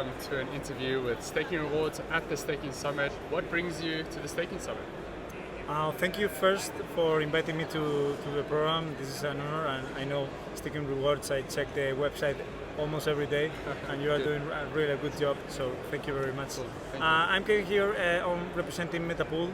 welcome to an interview with Staking Rewards at the Staking Summit. What brings you to the Staking Summit? Thank you first for inviting me to the program. This is an honor, and I know Staking Rewards. I check the website almost every day, and you are doing a really good job. So thank you very much. Cool. I'm here on representing Metapool,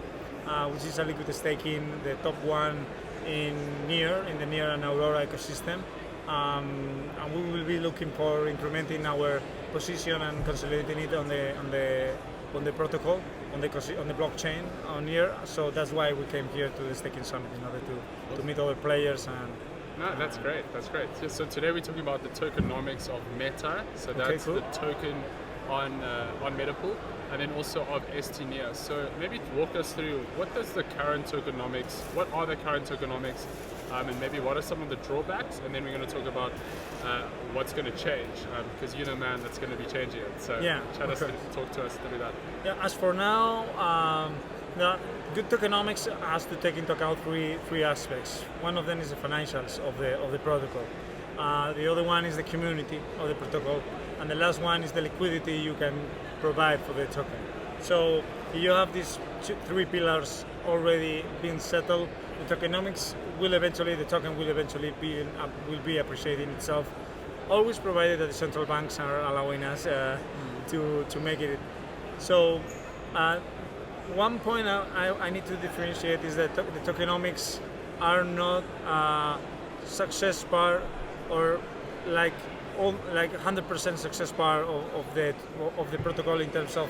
which is a liquid staking, the top one in the Near and Aurora ecosystem. And we will be looking for incrementing our position and consolidating it on the protocol, on the blockchain on here. So that's why we came here to the Staking Summit, in order to meet other players. And no, that's great. That's great. So today we're talking about the tokenomics of Meta. So that's cool. the token on Metapool, and then also of ST-NEAR. So maybe walk us through what are the current tokenomics, and maybe what are some of the drawbacks, and then we're going to talk about what's going to change, because you know, man, that's going to be changing it. So talk to us through that. Yeah, as for now, the good tokenomics has to take into account three aspects. One of them is the financials of the protocol. The other one is the community of the protocol, and the last one is the liquidity you can provide for the token. So you have these three pillars already being settled. The tokenomics the token will eventually be appreciating itself, always provided that the central banks are allowing us to make it. So one point I need to differentiate is that the tokenomics are not success part, or like 100% success part of the protocol in terms of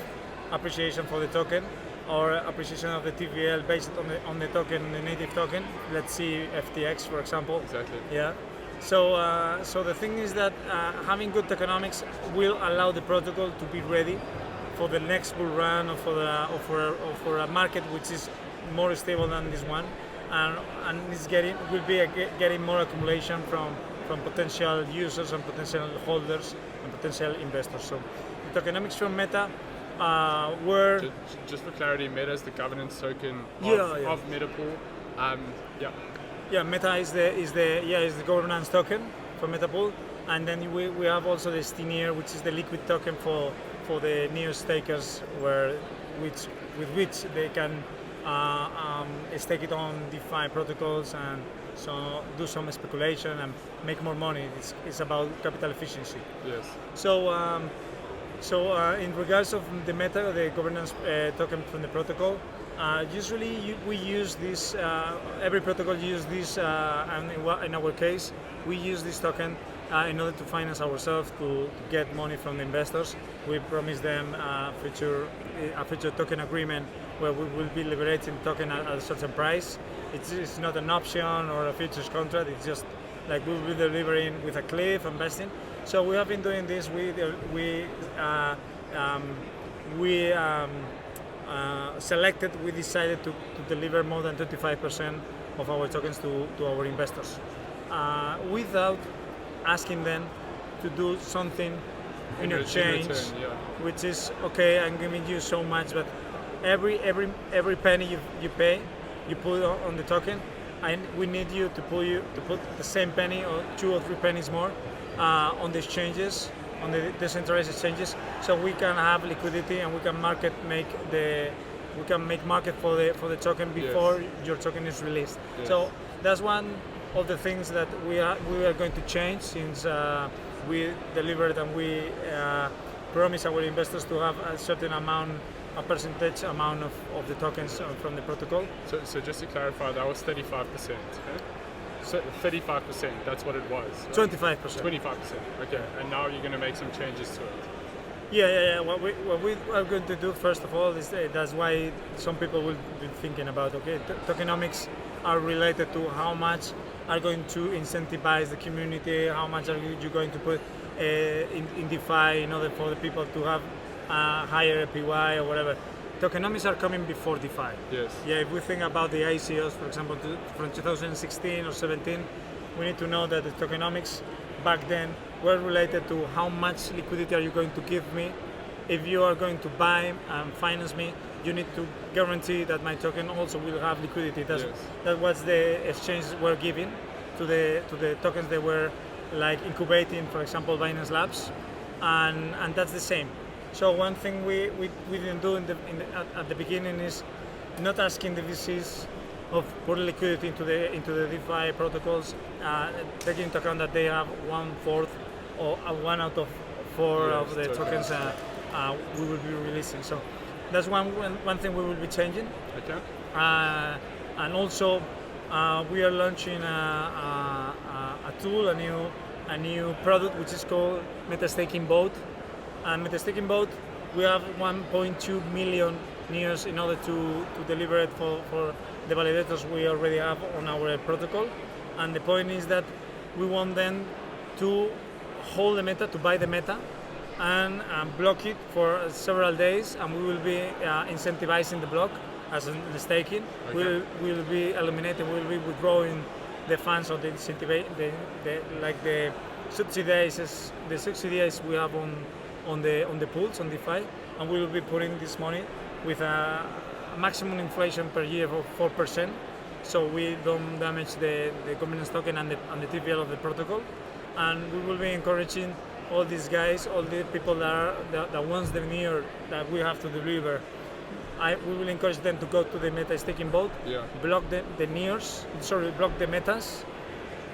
appreciation for the token, or appreciation of the TVL based on the token, the native token. Let's see FTX, for example. Exactly. Yeah. So the thing is that having good tokenomics will allow the protocol to be ready for the next bull run, or for a market which is more stable than this one, and will be getting more accumulation from potential users and potential holders and potential investors. So the tokenomics from Meta were... Just for clarity, Meta is the governance token of Metapool. Yeah, Meta is the governance token for Metapool, and then we have also the ST-NEAR, which is the liquid token for the NEAR stakers, with which they can stake it on DeFi protocols, and so do some speculation and make more money. It's about capital efficiency. Yes. So in regards of the Meta, the governance token from the protocol, usually we use this. Every protocol uses this, and in our case, we use this token in order to finance ourselves, to get money from the investors. We promise them a future token agreement where we will be liberating token at a certain price. It's not an option or a futures contract. It's just like we will be delivering with a cliff and vesting. So we have been doing this. We decided to deliver more than 25% of our tokens to our investors, without asking them to do something in exchange, which is okay. I'm giving you so much, but every penny you pay, you put on the token, and we need you to put the same penny or 2 or 3 pennies more on the exchanges, on the decentralized exchanges, so we can have liquidity and we can make market for the token before your token is released. Yes. So that's one of the things that we are going to change, since we delivered and we promise our investors to have a percentage amount of the tokens from the protocol. So just to clarify, that was 35%. Okay? So 35%, that's what it was. Right? 25%. 25%. Okay, and now you're going to make some changes to it. Yeah. What we are going to do, first of all, is that's why some people will be thinking about, tokenomics are related to how much are going to incentivize the community, how much are you going to put in DeFi in order for the people to have higher APY or whatever. Tokenomics are coming before DeFi. Yes. Yeah, if we think about the ICOs, for example, from 2016 or 17, we need to know that the tokenomics back then were related to how much liquidity are you going to give me. If you are going to buy and finance me, you need to guarantee that my token also will have liquidity. That was the exchanges were giving to the tokens they were like incubating, for example, Binance Labs, and that's the same. So one thing we didn't do at the beginning is not asking the VCs of putting liquidity into the DeFi protocols, taking into account that they have 1/4 or 1 out of 4 of the tokens we will be releasing. So that's one thing we will be changing. Okay. And also we are launching a tool, a new product which is called MetaStaking Boat. And MetaStaking Boat, we have 1.2 million NEARs in order to deliver it for the validators we already have on our protocol. And the point is that we want them to hold the meta, to buy the meta, and block it for several days, and we will be incentivizing the block as in the staking. Okay. We'll be eliminating, we'll be withdrawing the funds of the subsidies we have on the pools on DeFi, and we will be putting this money with a maximum inflation per year of 4%, so we don't damage the convenience token and the TVL of the protocol. And we will be encouraging all these guys, all the people that wants the NEAR that we have to deliver. We will encourage them to go to the meta staking boat, block the NEARs, block the metas,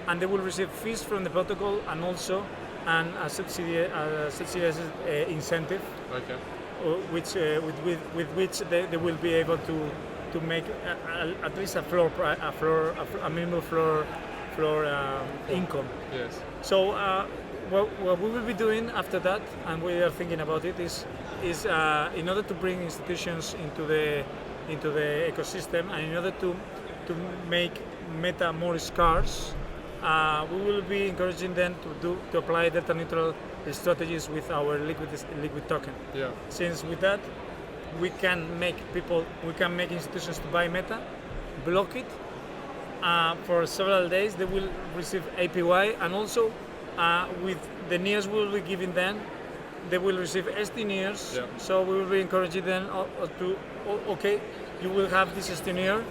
and they will receive fees from the protocol and also a subsidized incentive, with which they will be able to make at least a minimum floor income. Yes. So what we will be doing after that, and we are thinking about it, is in order to bring institutions into the ecosystem, and in order to make meta more scarce, we will be encouraging them to apply delta neutral strategies with our liquid token. Yeah. Since with that we can make institutions to buy meta, block it for several days. They will receive APY, and also with the NEARs we will be giving them, they will receive ST NEARs. Yeah. So we will be encouraging them you will have this ST NEAR,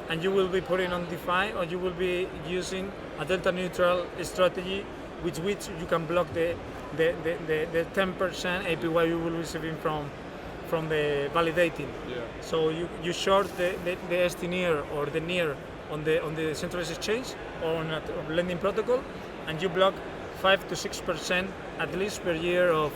and you will be putting on DeFi, or you will be using a delta neutral strategy, which you can block the 10% APY you will be receiving from the validating. Yeah. So you short the ST NEAR or the NEAR on the centralized exchange or on a lending protocol, and you block 5 to 6% at least per year of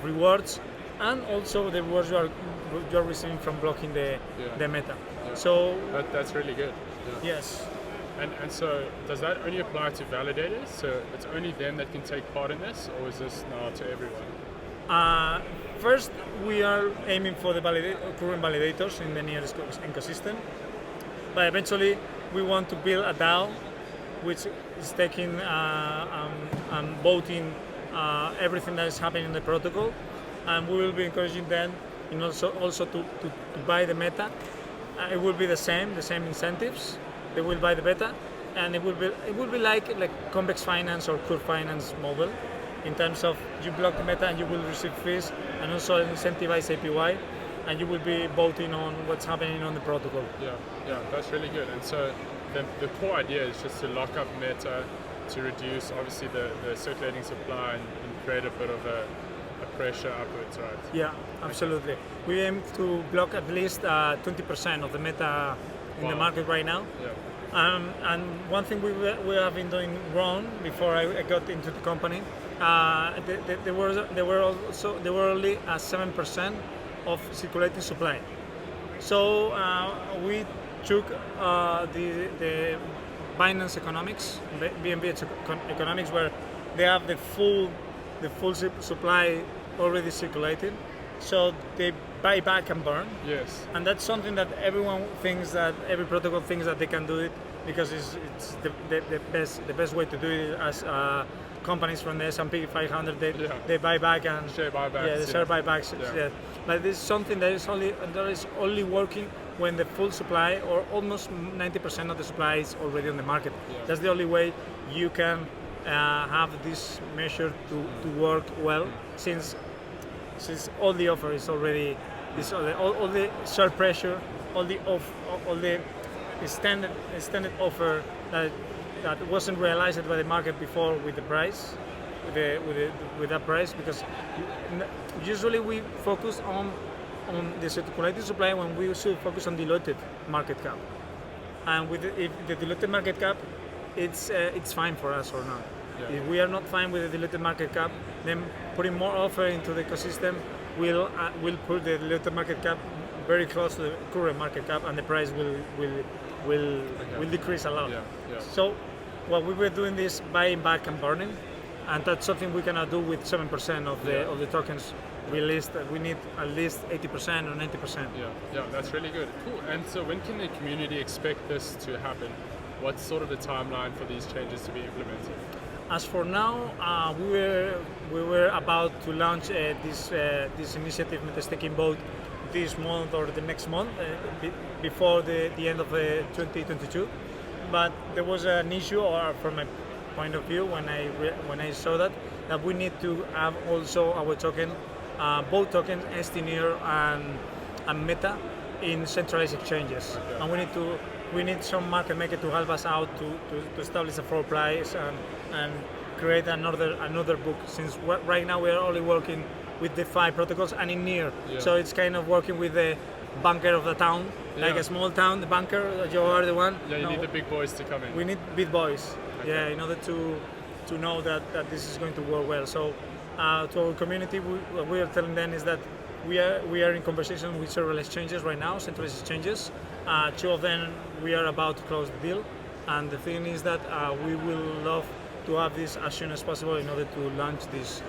rewards, and also the rewards you are receiving from blocking the meta. Yeah. So that's really good. Yeah. Yes. And so does that only apply to validators? So it's only them that can take part in this, or is this now to everyone? First, we are aiming for the current validators in the NEAR ecosystem, but eventually we want to build a DAO which is taking and voting everything that is happening in the protocol, and we will be encouraging them also to buy the meta. It will be the same incentives. They will buy the beta, and it will be like convex finance or Curve finance model, in terms of you block the meta and you will receive fees, and also an incentivized APY, and you will be voting on what's happening on the protocol. Yeah, that's really good. And so the core idea is just to lock up meta, to reduce obviously the circulating supply and create a bit of a pressure upwards, right? Yeah, absolutely. Okay. We aim to block at least 20% of the meta in the market right now. Yeah. And one thing we have been doing wrong before I got into the company, there were only 7% of circulating supply. So we took the Binance economics, BNB economics, where they have the full supply already circulated, so they buy back and burn. Yes. And that's something that every protocol thinks that they can do it, because it's the best way to do it. As companies from the S&P 500, they buy back and share buybacks. Yeah, the share buybacks. Yeah. But this is something that is only working when the full supply, or almost 90% of the supply, is already on the market. Yeah. That's the only way you can have this measure to work well, since all the offer is already all the share pressure, all the standard offer that wasn't realized by the market before with the price, with that price, because usually we focus on the circulating supply when we should focus on diluted market cap. And if the diluted market cap, it's fine for us or not. Yeah. If we are not fine with the diluted market cap, then putting more offer into the ecosystem will put the diluted market cap very close to the current market cap, and the price will decrease a lot. Yeah. Yeah. So what we were doing is buying back and burning, and that's something we cannot do with 7% of the tokens released. We need at least 80% or 90%. Yeah, that's really good. Cool. And so when can the community expect this to happen? What's sort of the timeline for these changes to be implemented? As for now, we were about to launch this initiative, Metastaking Vote, this month or the next month, before the end of 2022. But there was an issue, or from my point of view, when I saw that we need to have also our token, both tokens, STNear and Meta, in centralized exchanges. Okay. And we need some market maker to help us out to establish a floor price and create another book, since right now we are only working with the 5 protocols and in Near. Yeah. So it's kind of working with the banker of the town, like a small town, the banker, you are the one. Yeah, you need the big boys to come in. We need big boys, Okay. in order to know that this is going to work well. So to our community, what we are telling them is that we are in conversation with several exchanges right now, centralized exchanges. 2 of them we are about to close the deal, and the thing is that we will love to have this as soon as possible in order to launch this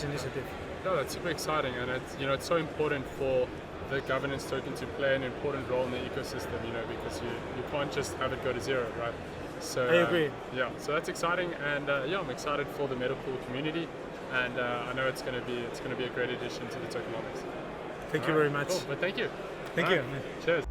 initiative. No, that's super exciting, and it's so important for the governance token to play an important role in the ecosystem, because you can't just have it go to zero, right? So I agree. So that's exciting, and I'm excited for the Metapool community, and I know it's going to be a great addition to the tokenomics. Thank you very much. Cool. But thank you. Thank All you. right. Cheers.